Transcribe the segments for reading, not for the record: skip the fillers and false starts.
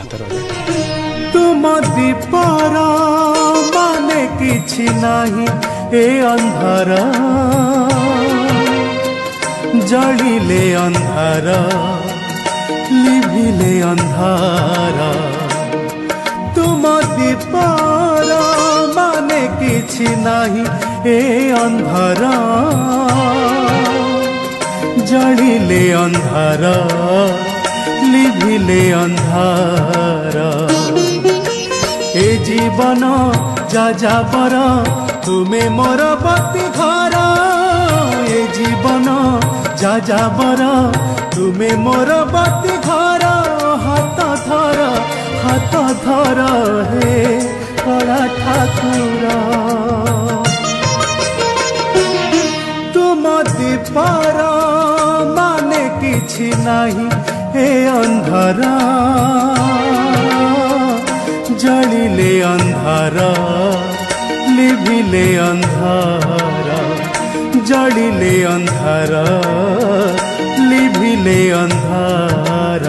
ଅନ୍ତରରେ। तुम दीपर माने किछि नाही ए अंधार जलिले अंधार लिभिले अंधार तुम दीपर माने किछि नाही ए अंधार जलिले अंधार लिभिले अंधार ए जीवन जाजाबर तुम्हें मोर बती घर ए जीवन जाजाबर तुम्हें मोर बती घर हाथ धर हे कला ठाकुर तुम दीपर माने किछि नाही हे अंधार जलिले अंधार लिभिले अंधार जलिले अंधार लिभिले अंधार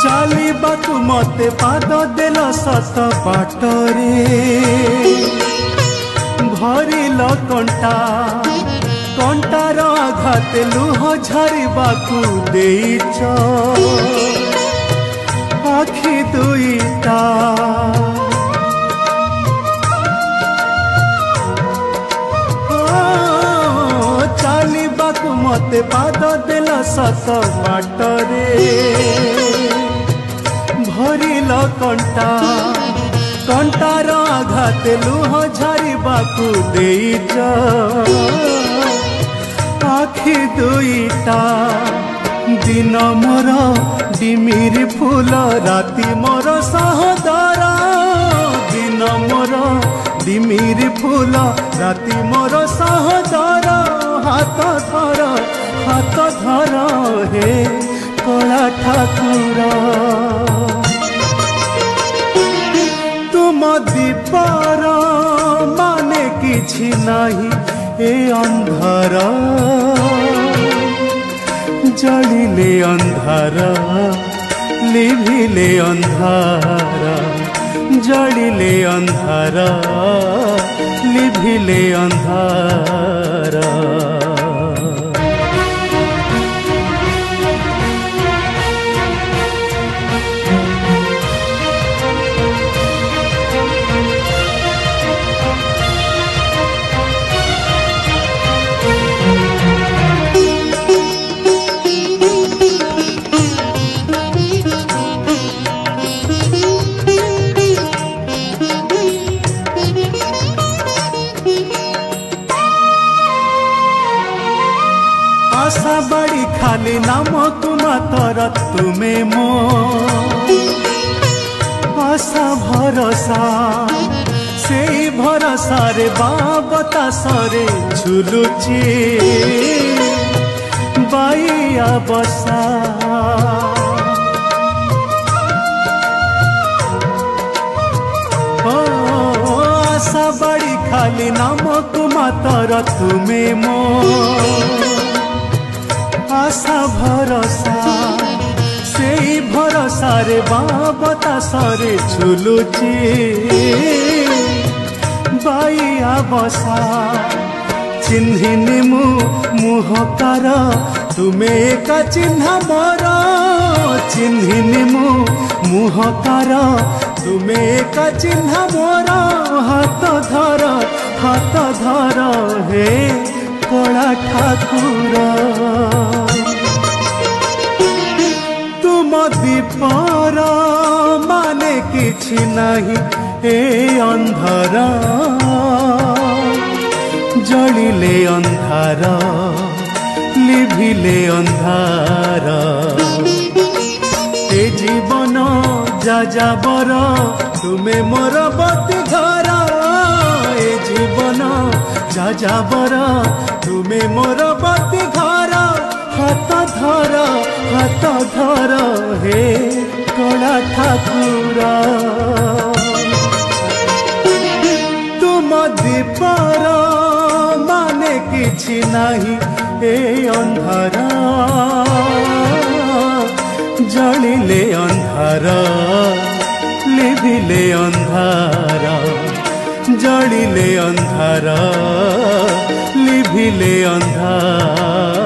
चालिबाकु मते पाद देल सत बाटरे भरिल कंटा कंटार आघात लुह झरिबाकु देइछ आखि दुईटा चालिबाकु मते पाद देल सत बाटरे भरिल कंटा कंटार आघात लुह झरिबाकु देइछ आखि दुईटा दिन मोर डिमिरी फूल राति मोर सहोदर दिन मोर डिमिरी फूल राति मोर सहोदर हाथ धर हे कला ठाकुर तुम दीपर माने किछि नाही ए अंधार जलिले अंधार लिभिले अंधार जलिले अंधार लिभिले अंधार आशा बड़ी खाली नाम तुमातर तुम्हें मो आशा भरोसा से भरोसा रे बाबता सरे झुलुची बाइया बसा आशा बड़ी खाली नाम तुमातर तुम्हें मो आशा भरोसा से भरोसा रे बाबता सरे झुलुची बाइया बसा चिन्हिनी मुहकार तुम्हें एका चिन्हा मोर चिन्हिनी मुहकार तुम्हें एका चिन्हा मोर हाथ धर हे कला ठाकुर तुम दीपर माने किछि नाही ए अंधार जलिले अंधार लिभिले अंधार ए जीवन जाजाबर तुमे मोर बती घर ए जीवन जाजाबर तुमे मोर बती घर हाथ धर हे कला ठाकुर तुम दीपर माने किछि नाही ए अंधार जलिले अंधार लिभिले अंधार जलिले अंधार लिभिले अंधार।